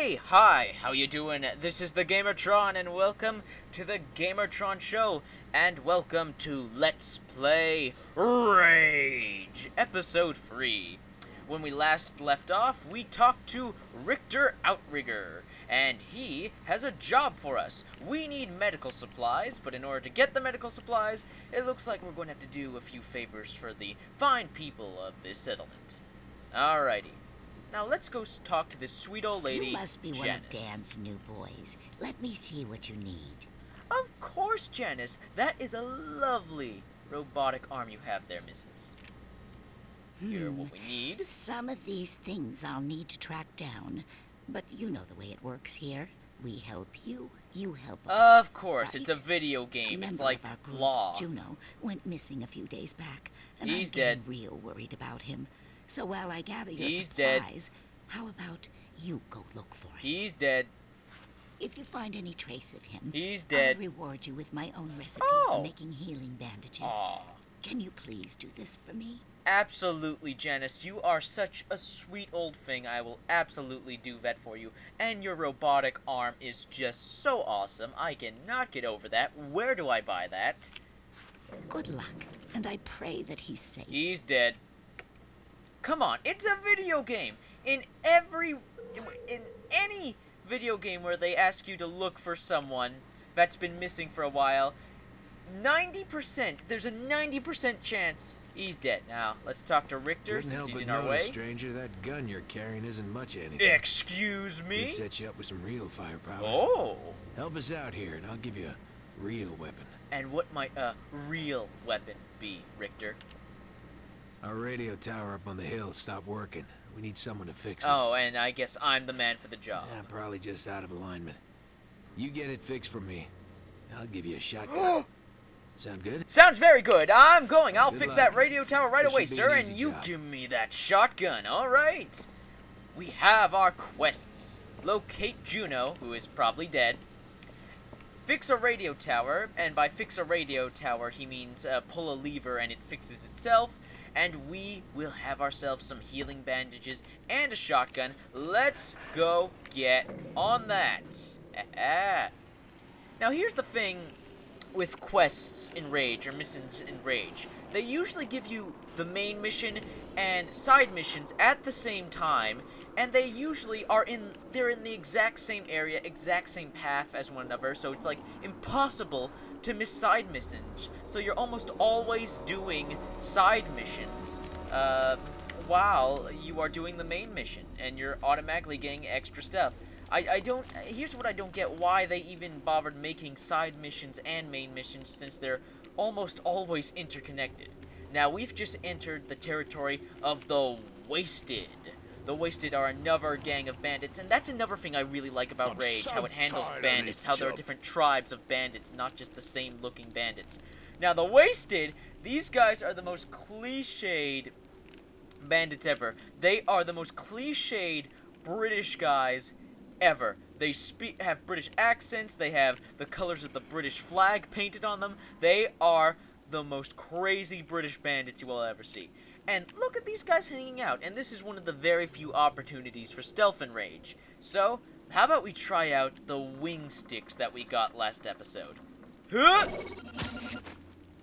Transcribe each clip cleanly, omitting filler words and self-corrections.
Hey, hi, how you doing? This is the Gamertron, and welcome to the Gamertron Show, and welcome to Let's Play Rage, Episode 3. When we last left off, we talked to Richter Outrigger, and he has a job for us. We need medical supplies, but in order to get the medical supplies, it looks like we're going to have to do a few favors for the fine people of this settlement. Alrighty. Now let's go talk to this sweet old lady, You must be Janice. one of Dan's new boys. Let me see what you need. Of course, Janice. That is a lovely robotic arm you have there, missus. Here, what we need. Some of these things I'll need to track down, but you know the way it works here. We help you, you help us. Of course, it's a right? video game. A It's member like of our group, Law. Juno, went missing a few days back, and He's I'm getting dead. real worried about him. So while I gather your He's dead. supplies, how about you go look for him? He's dead. If you find any trace of him, He's dead. I'll reward you with my own recipe Oh. for making healing bandages. Aw. Can you please do this for me? Absolutely, Janice. You are such a sweet old thing. I will absolutely do that for you. And your robotic arm is just so awesome. I cannot get over that. Where do I buy that? Good luck, and I pray that he's safe. He's dead. Come on, it's a video game. In any video game where they ask you to look for someone that's been missing for a while, 90%, there's a 90% chance he's dead. Now, let's talk to Richter Couldn't since help he's but in our notice, way. stranger, that gun you're carrying isn't much of anything. Excuse me? Could set you up with some real firepower. Oh. Help us out here, and I'll give you a real weapon. And what might a real weapon be, Richter? Our radio tower up on the hill stopped working. We need someone to fix it. Oh, and I guess I'm the man for the job. Yeah, probably just out of alignment. You get it fixed for me. I'll give you a shotgun. Sound good? Sounds very good. I'm going. I'll Good fix luck. that radio tower right This away, should be sir, an and easy you job. give me that shotgun. All right. We have our quests. Locate Juno, who is probably dead. Fix a radio tower, and by fix a radio tower, he means pull a lever and it fixes itself. And we will have ourselves some healing bandages and a shotgun. Let's go get on that. Now here's the thing with quests in Rage, or missions in Rage. They usually give you the main mission and side missions at the same time, and they usually they're in the exact same area, exact same path as one another, so it's like impossible to miss side missions. So you're almost always doing side missions while you are doing the main mission, and you're automatically getting extra stuff. Here's what I don't get, why they even bothered making side missions and main missions, since they're almost always interconnected. Now, we've just entered the territory of the Wasted. The Wasted are another gang of bandits, and that's another thing I really like about Rage, how it handles bandits, how there are different tribes of bandits, not just the same looking bandits. Now, the Wasted, these guys are the most cliched bandits ever. They are the most cliched British guys ever. They have British accents, they have the colors of the British flag painted on them. They are the most crazy British bandits you will ever see. And look at these guys hanging out, and this is one of the very few opportunities for stealth in Rage. So, how about we try out the wing sticks that we got last episode? Huh?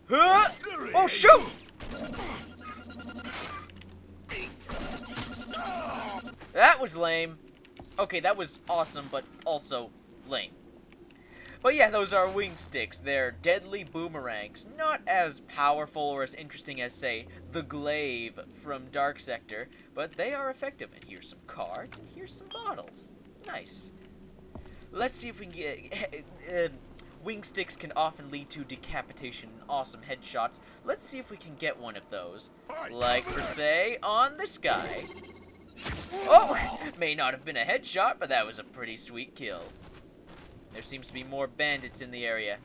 Huh? Oh, shoot! That was lame. Okay, that was awesome, but also lame. But yeah, those are wing sticks. They're deadly boomerangs. Not as powerful or as interesting as, say, the glaive from Dark Sector, but they are effective. And here's some cards, and here's some bottles. Nice. Let's see if we can get... wing sticks can often lead to decapitation and awesome headshots. Let's see if we can get one of those. Like, for say, on this guy. Oh! May not have been a headshot, but that was a pretty sweet kill. There seems to be more bandits in the area.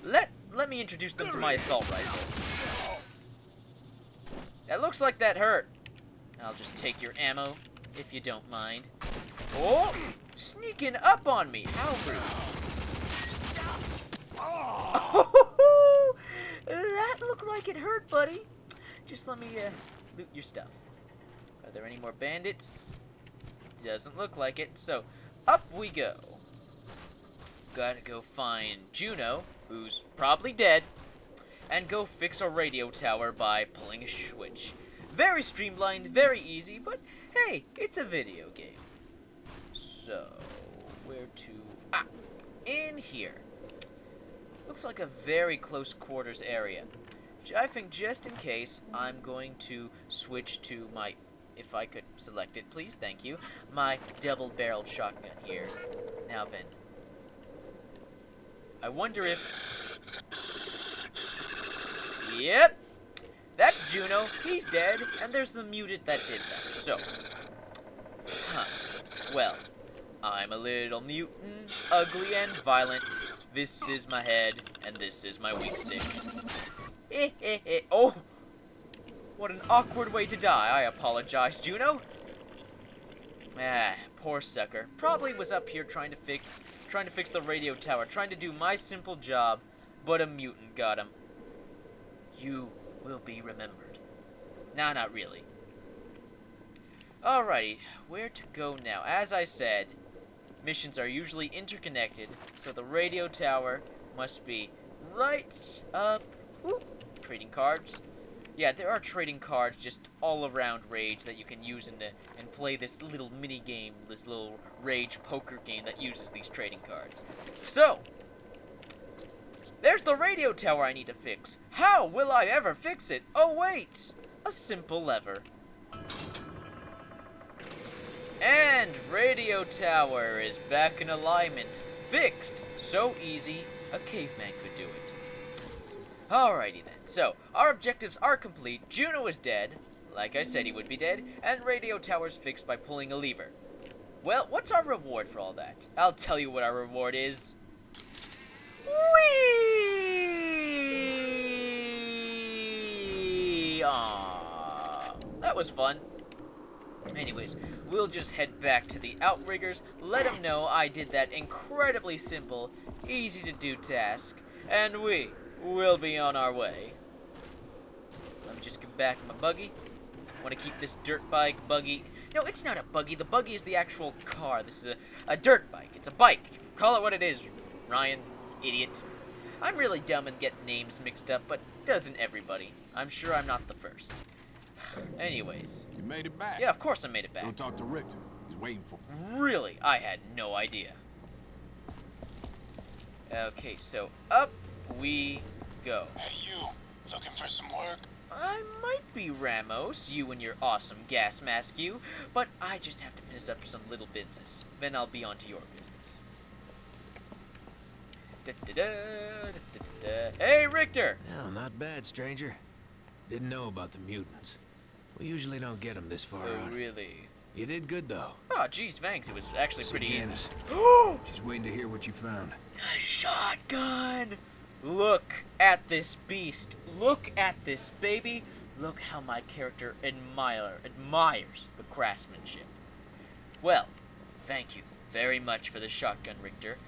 Let me introduce them to my assault rifle. That looks like that hurt. I'll just take your ammo, if you don't mind. Oh! Sneaking up on me! How rude. Oh, that looked like it hurt, buddy. Just let me loot your stuff. Are there any more bandits? Doesn't look like it. So, up we go. Gotta go find Juno, who's probably dead, and go fix a radio tower by pulling a switch. Very streamlined, very easy, but hey, it's a video game. So, where to... Ah, in here. Looks like a very close quarters area. I think just in case, I'm going to switch to my... If I could select it, please, thank you. My double-barreled shotgun here. Now then. I wonder if... Yep! That's Juno, he's dead, and there's the mutant that did that, so... Huh. Well, I'm a little mutant, ugly and violent. This is my head, and this is my weak stick. Oh! What an awkward way to die. I apologize, Juno. Ah, poor sucker. Probably was up here trying to fix the radio tower, trying to do my simple job, but a mutant got him. You will be remembered. Nah, not really. Alrighty, where to go now? As I said, missions are usually interconnected, so the radio tower must be right up... Ooh, trading cards. Yeah, there are trading cards just all around Rage that you can use and play this little mini game, this little Rage poker game that uses these trading cards. So, there's the radio tower I need to fix. How will I ever fix it? Oh wait, a simple lever. And radio tower is back in alignment. Fixed. So easy, a caveman could do it. Alrighty then. So, our objectives are complete. Juno is dead, like I said he would be dead, and radio tower's fixed by pulling a lever. Well, what's our reward for all that? I'll tell you what our reward is. Whee! Aww. That was fun. Anyways, we'll just head back to the Outriggers, let them know I did that incredibly simple, easy to do task, and we will be on our way. Let me just get back in my buggy. Want to keep this dirt bike buggy. No, it's not a buggy. The buggy is the actual car. This is a dirt bike. It's a bike. Call it what it is, Ryan. Idiot. I'm really dumb and get names mixed up, but doesn't everybody? I'm sure I'm not the first. Anyways. You made it back. Yeah, of course I made it back. Go talk to Richter. He's waiting for me. Really? I had no idea. Okay, so up we go. Hey, you. Looking for some work? I might be Ramos, you and your awesome gas mask, you, but I just have to finish up some little business. Then I'll be on to your business. Hey, Richter! Well, not bad, stranger. Didn't know about the mutants. We usually don't get them this far Oh, out. really? You did good, though. Oh, geez, thanks. It was actually See pretty Janice. easy. She's waiting to hear what you found. A shotgun! Look at this beast. Look at this baby. Look how my character admires the craftsmanship. Well, thank you very much for the shotgun, Richter.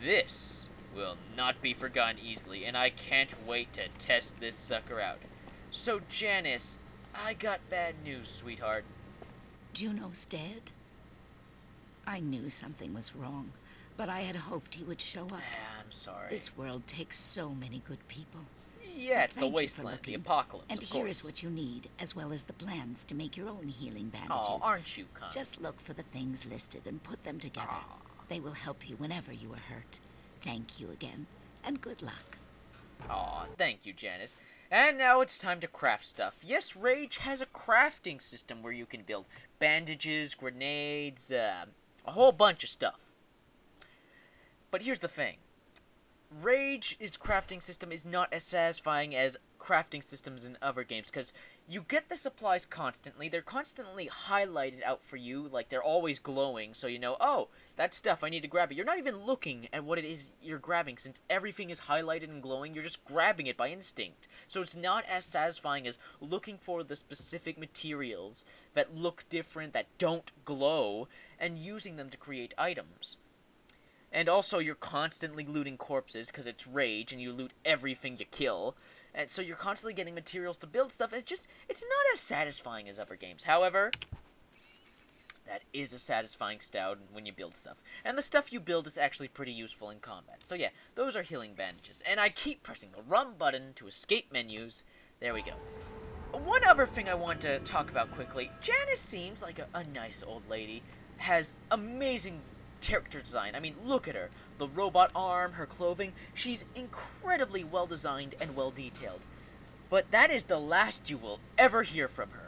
This will not be forgotten easily, and I can't wait to test this sucker out. So, Janice, I got bad news, sweetheart. Juno's dead? I knew something was wrong, but I had hoped he would show up. I'm sorry. This world takes so many good people. Yeah, it's the Thank you for wasteland, the looking. apocalypse, And of here course. is what you need, as well as the plans to make your own healing bandages. Oh, aren't you kind? Just look for the things listed and put them together. Aw. They will help you whenever you are hurt. Thank you again, and good luck. Aw, thank you, Janice. And now it's time to craft stuff. Yes, Rage has a crafting system where you can build bandages, grenades, a whole bunch of stuff. But here's the thing. Rage's crafting system is not as satisfying as crafting systems in other games, because you get the supplies constantly. They're constantly highlighted out for you, like they're always glowing, so you know, oh, that stuff, I need to grab it. You're not even looking at what it is you're grabbing, since everything is highlighted and glowing. You're just grabbing it by instinct. So it's not as satisfying as looking for the specific materials that look different, that don't glow, and using them to create items. And also, you're constantly looting corpses, because it's Rage, and you loot everything you kill. And so you're constantly getting materials to build stuff. It's not as satisfying as other games. However, That is a satisfying sound when you build stuff. And the stuff you build is actually pretty useful in combat. So yeah, those are healing bandages. And I keep pressing the run button to escape menus. There we go. One other thing I want to talk about quickly. Janice seems like a nice old lady. Has amazing character design. I mean, look at her. The robot arm, her clothing. She's incredibly well designed and well detailed. But that is the last you will ever hear from her.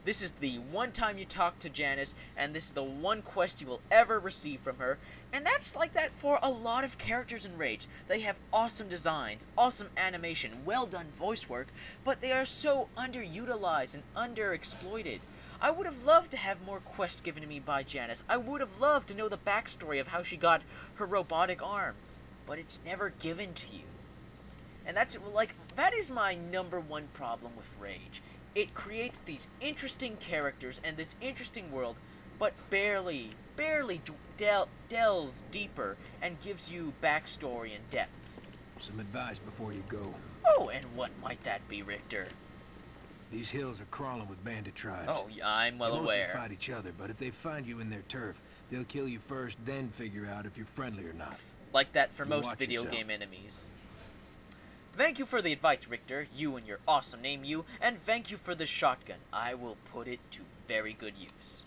This is the one time you talk to Janice, and this is the one quest you will ever receive from her. And that's like that for a lot of characters in Rage. They have awesome designs, awesome animation, well done voice work, but they are so underutilized and underexploited. I would have loved to have more quests given to me by Janice. I would have loved to know the backstory of how she got her robotic arm, but it's never given to you. And that is my number one problem with Rage. It creates these interesting characters and this interesting world, but barely delves deeper and gives you backstory and depth. Some advice before you go. Oh, and what might that be, Richter? These hills are crawling with bandit tribes. Oh, I'm well They mostly aware. fight each other, but if they find you in their turf, they'll kill you first, then figure out if you're friendly or not. Like that for You most watch video yourself. game enemies. Thank you for the advice, Richter, you and your awesome name, you, and thank you for the shotgun. I will put it to very good use.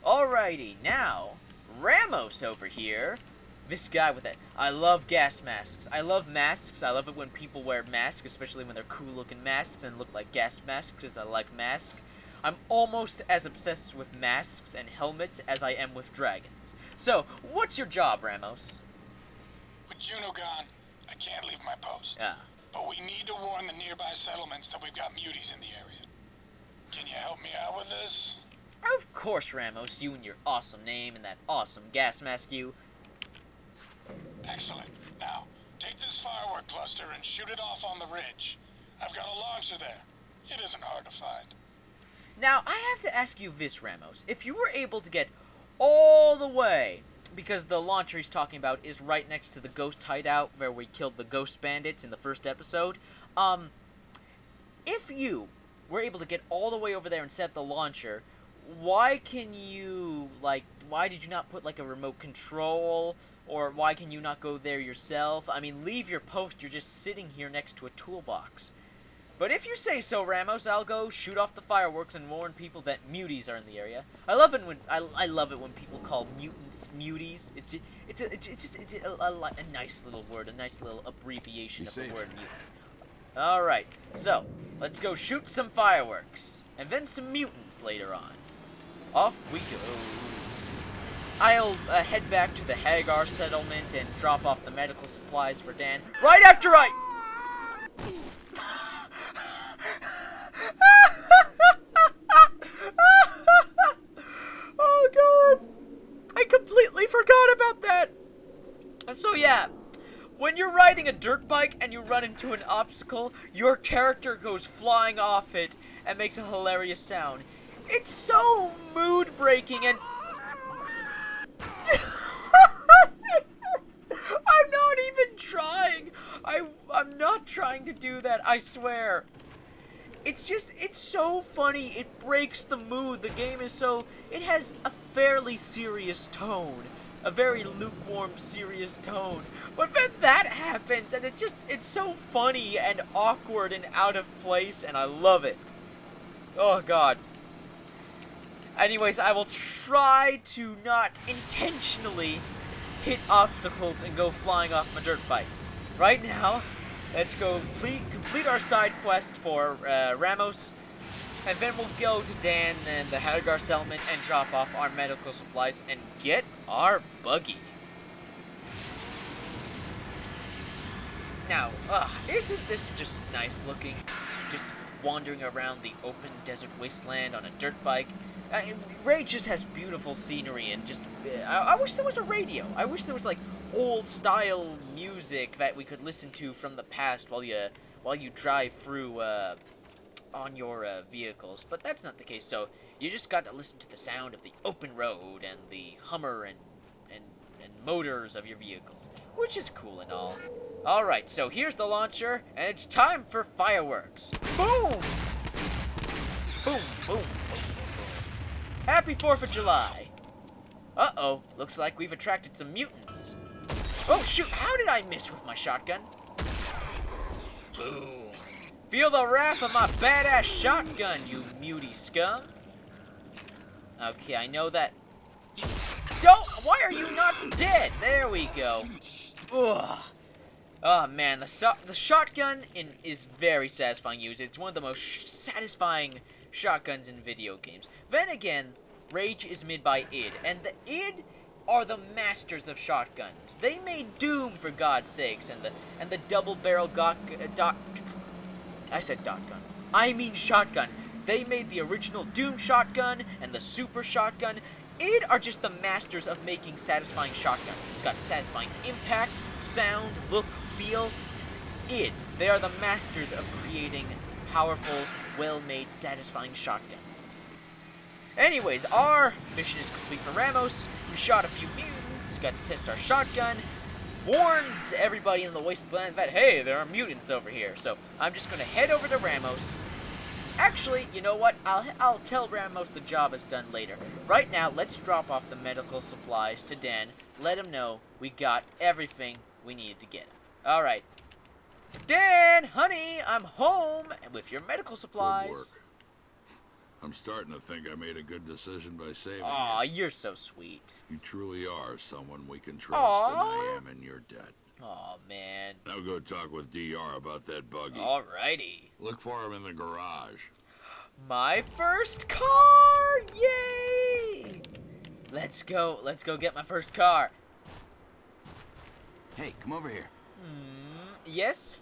Alrighty, now, Ramos over here. This guy with it. I love gas masks. I love masks. I love it when people wear masks, especially when they're cool-looking masks and look like gas masks, because I like masks. I'm almost as obsessed with masks and helmets as I am with dragons. So, what's your job, Ramos? With Juno gone, I can't leave my post. Ah. But we need to warn the nearby settlements that we've got muties in the area. Can you help me out with this? Of course, Ramos, you and your awesome name and that awesome gas mask you. Excellent. Now, take this firework cluster and shoot it off on the ridge. I've got a launcher there. It isn't hard to find. Now, I have to ask you this, Ramos. If you were able to get all the way, because the launcher he's talking about is right next to the ghost hideout where we killed the ghost bandits in the first episode, if you were able to get all the way over there and set the launcher, why did you not put, like, a remote control, or why can you not go there yourself? I mean, leave your post, you're just sitting here next to a toolbox. But if you say so, Ramos, I'll go shoot off the fireworks and warn people that muties are in the area. I love it when people call mutants muties. It's a nice little word, a nice little abbreviation of the word mutant. All right, so let's go shoot some fireworks and then some mutants later on. Off we go. I'll head back to the Hagar settlement and drop off the medical supplies for Dan right after I... Oh god, I completely forgot about that. So yeah, when you're riding a dirt bike and you run into an obstacle, your character goes flying off it and makes a hilarious sound. It's so mood-breaking and... I'm not even trying. I'm not trying to do that, I swear. It's so funny. It breaks the mood. The game is it has a fairly serious tone. A very lukewarm, serious tone. But then that happens, and it's so funny and awkward and out of place, and I love it. Oh, God. Anyways, I will try to not intentionally hit obstacles and go flying off my dirt bike. Right now, let's go complete our side quest for Ramos, and then we'll go to Dan and the Hagar settlement and drop off our medical supplies and get our buggy. Now, isn't this just nice looking? Just wandering around the open desert wasteland on a dirt bike. Rage just has beautiful scenery and just... I wish there was a radio. I wish there was, like, old-style music that we could listen to from the past while you drive through on your vehicles. But that's not the case, so you just got to listen to the sound of the open road and the hummer and motors of your vehicles, which is cool and all. Alright, so here's the launcher, and it's time for fireworks. Boom! Boom, boom, boom, boom. Happy 4th of July. Uh-oh, looks like we've attracted some mutants. Oh shoot, how did I miss with my shotgun? Boom. Feel the wrath of my badass shotgun, you muty scum. Okay, I know that. Don't! Why are you not dead? There we go. Ugh. Oh man, the shotgun is very satisfying to use. It's one of the most satisfying shotguns in video games. Then again, Rage is made by id, and the id are the masters of shotguns. They made Doom, for God's sakes, and the double-barrel I said dot gun. I mean shotgun. They made the original Doom shotgun and the Super shotgun. id are just the masters of making satisfying shotguns. It's got satisfying impact, sound, look, feel. id, they are the masters of creating powerful, well-made, satisfying shotguns. Anyways, our mission is complete for Ramos. We shot a few mutants, got to test our shotgun, warned everybody in the wasteland that, hey, there are mutants over here. So I'm just going to head over to Ramos. Actually, you know what? I'll tell Ramos the job is done later. Right now, let's drop off the medical supplies to Dan. Let him know we got everything we needed to get. All right. Dan, honey, I'm home with your medical supplies. Good work. I'm starting to think I made a good decision by saving Aw, you. you're so sweet. You truly are someone we can trust, Aw. and I am in your debt. Aw, man. Now go talk with DR about that buggy. Alrighty. Look for him in the garage. My first car! Yay! Let's go get my first car. Hey, come over here. Yes?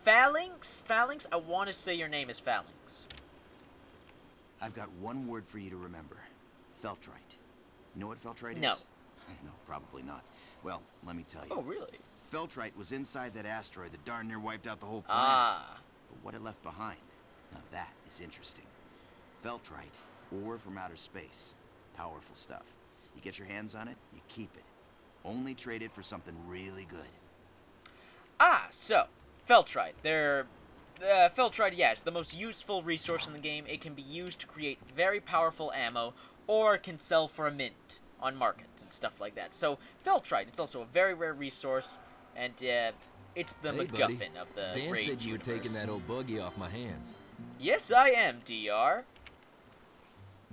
Phalanx? Phalanx? I want to say your name is Phalanx. I've got one word for you to remember. Feltrite. You know what Feltrite No. is? No, probably not. Well, let me tell you. Oh, really? Feltrite was inside that asteroid that darn near wiped out the whole planet. Ah. But what it left behind, now that is interesting. Feltrite, ore from outer space. Powerful stuff. You get your hands on it, you keep it. Only trade it for something really good. Ah, so, Feltrite. Feltrite, yes, the most useful resource in the game. It can be used to create very powerful ammo, or it can sell for a mint on markets and stuff like that. So, Feltrite, it's also a very rare resource, and it's the Hey, MacGuffin buddy. of the Dan Rage said you were taking universe. that old buggy off my hands. Yes, I am, DR.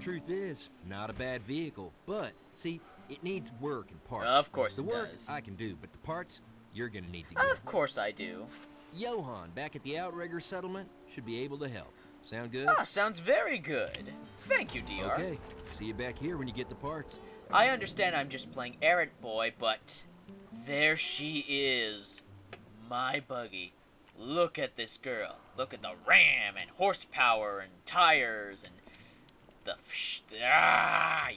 Truth is, not a bad vehicle, but, see, it needs work and parts. Of course the it work does. I can do, but the parts, you're gonna need to get. Of course I do. Johan, back at the Outrigger settlement, should be able to help. Sound good? Ah, sounds very good. Thank you, DR. Okay, see you back here when you get the parts. I understand I'm just playing errant boy, but there she is. My buggy. Look at this girl. Look at the ram and horsepower and tires and the yeah.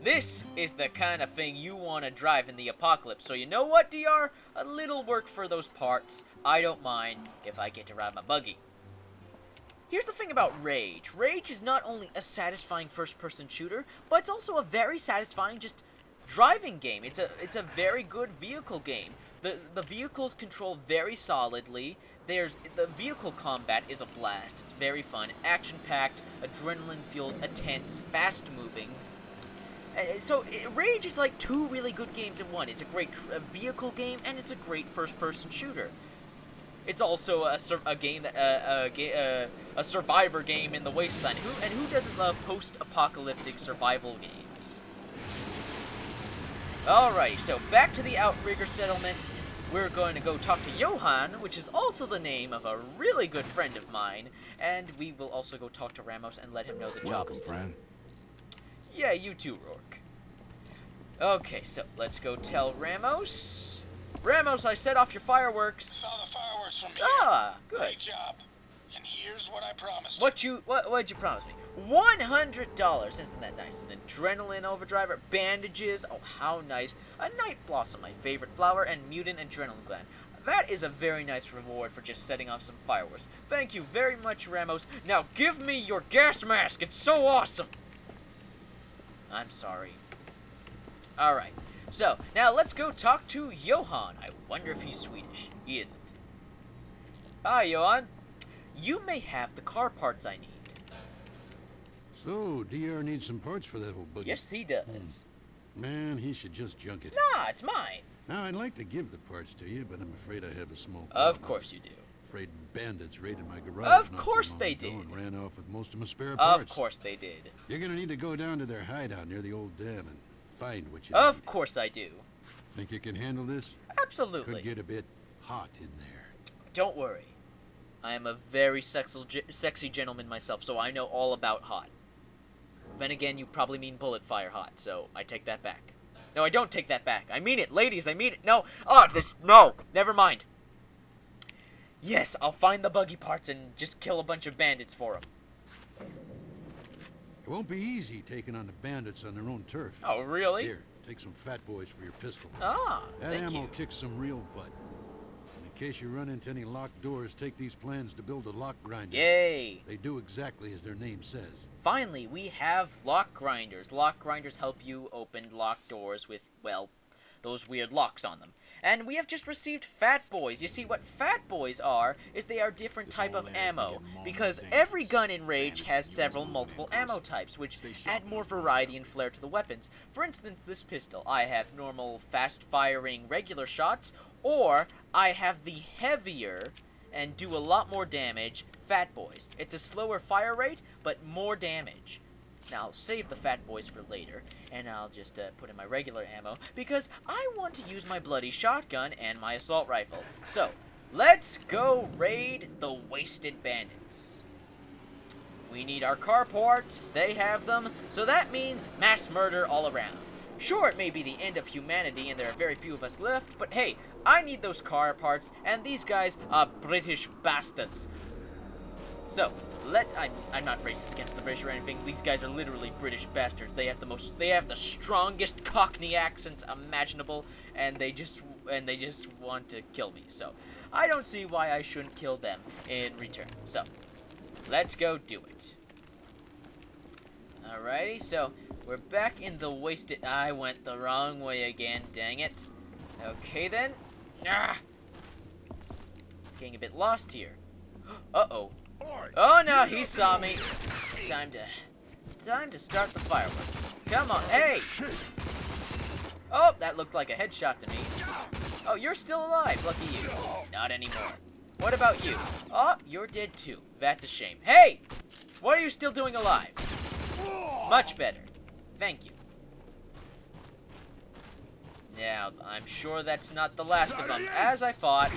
This is the kind of thing you want to drive in the apocalypse. So you know what, DR? A little work for those parts. I don't mind if I get to ride my buggy. Here's the thing about Rage. Rage is not only a satisfying first-person shooter, but it's also a very satisfying just driving game. It's a very good vehicle game. The vehicles control very solidly. The vehicle combat is a blast. It's very fun, action-packed, adrenaline-fueled, intense, fast-moving. Rage is like two really good games in one. It's a great vehicle game, and it's a great first-person shooter. It's also a survivor game in the wasteland. Who doesn't love post-apocalyptic survival games? Alright, so back to the Outrigger settlement. We're going to go talk to Johan, which is also the name of a really good friend of mine, and we will also go talk to Ramos and let him know the job Welcome, is done. friend. Yeah, you too, Rourke. Okay, so let's go tell Ramos. Ramos, I set off your fireworks. Saw the fireworks from here. Ah, good. Great job. And here's what I promised. What'd you promise me? $100. Isn't that nice? An adrenaline overdriver, bandages. Oh, how nice. A night blossom, my favorite flower, and mutant adrenaline gland. That is a very nice reward for just setting off some fireworks. Thank you very much, Ramos. Now give me your gas mask. It's so awesome. I'm sorry. Alright, so now let's go talk to Johan. I wonder if he's Swedish. He isn't. Hi, Johan. You may have the car parts I need. So, DR needs some parts for that old buggy. Yes, he does. Man, he should just junk it. Nah, it's mine. Now, I'd like to give the parts to you, but I'm afraid I have a small problem. Of course you do. Afraid bandits raided my garage Of not too course long they ago did. and ran off with most of my spare parts. Of course they did. You're gonna need to go down to their hideout near the old dam and find what you Of need. course I do. Think you can handle this? Absolutely. Could get a bit hot in there. Don't worry. I am a very sexy gentleman myself, so I know all about hot. Then again, you probably mean bullet fire hot, so I take that back. No, I don't take that back. I mean it, ladies, I mean it. No. No. Never mind. Yes, I'll find the buggy parts and just kill a bunch of bandits for them. It won't be easy taking on the bandits on their own turf. Oh, really? Here, take some fat boys for your pistol. Ah, That thank ammo you. kicks some real butt. And in case you run into any locked doors, take these plans to build a lock grinder. Yay. They do exactly as their name says. Finally, we have lock grinders. Lock grinders help you open locked doors with, well, those weird locks on them. And we have just received Fat Boys. You see, what Fat Boys are, is they are different type of ammo. Because every gun in Rage has several multiple ammo types, which add more variety and flair to the weapons. For instance, this pistol, I have normal, fast-firing, regular shots, or I have the heavier and do a lot more damage Fat Boys. It's a slower fire rate, but more damage. Now, I'll save the Fat Boys for later, and I'll just put in my regular ammo, because I want to use my bloody shotgun and my assault rifle. So, let's go raid the Wasted Bandits. We need our car parts, they have them, so that means mass murder all around. Sure, it may be the end of humanity and there are very few of us left, but hey, I need those car parts, and these guys are British bastards. So, I'm not racist against the British or anything. These guys are literally British bastards. They have the strongest Cockney accents imaginable, and they just want to kill me. So, I don't see why I shouldn't kill them in return. So, let's go do it. Alrighty, so we're back in the Wasted. I went the wrong way again. Dang it. Okay then. Ah! Getting a bit lost here. Uh-oh. Oh no, he saw me. Time to start the fireworks. Come on, hey! Oh, that looked like a headshot to me. Oh, you're still alive, lucky you. Not anymore. What about you? Oh, you're dead too. That's a shame. Hey! What are you still doing alive? Much better. Thank you. Now, I'm sure that's not the last of them, as I thought.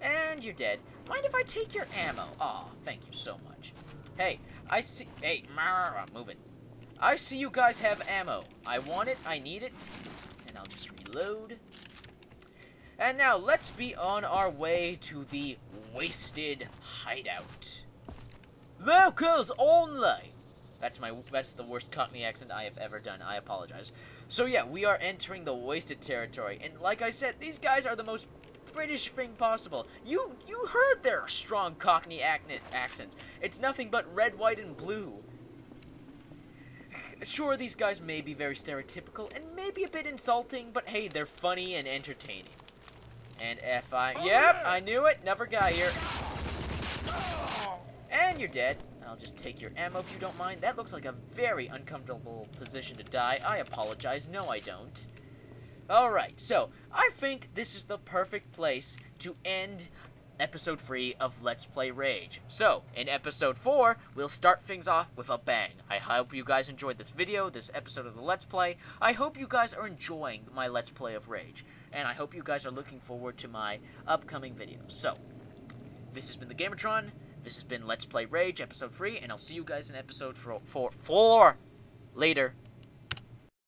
And you're dead. Mind if I take your ammo? Aw, thank you so much. Hey, I see... Hey, move it. I see you guys have ammo. I want it, I need it. And I'll just reload. And now, let's be on our way to the Wasted Hideout. Locals only! That's the worst Cockney accent I have ever done. I apologize. So yeah, we are entering the Wasted territory. And like I said, these guys are the most British thing possible. You heard their strong Cockney accents. It's nothing but red, white, and blue. Sure, these guys may be very stereotypical and maybe a bit insulting, but hey, they're funny and entertaining. And yep, I knew it. Another guy here. And you're dead. I'll just take your ammo if you don't mind. That looks like a very uncomfortable position to die. I apologize. No, I don't. Alright, so, I think this is the perfect place to end episode 3 of Let's Play Rage. So, in episode 4, we'll start things off with a bang. I hope you guys enjoyed this video, this episode of the Let's Play. I hope you guys are enjoying my Let's Play of Rage. And I hope you guys are looking forward to my upcoming videos. So, this has been the Gamertron. This has been Let's Play Rage, episode 3, and I'll see you guys in episode 4 later.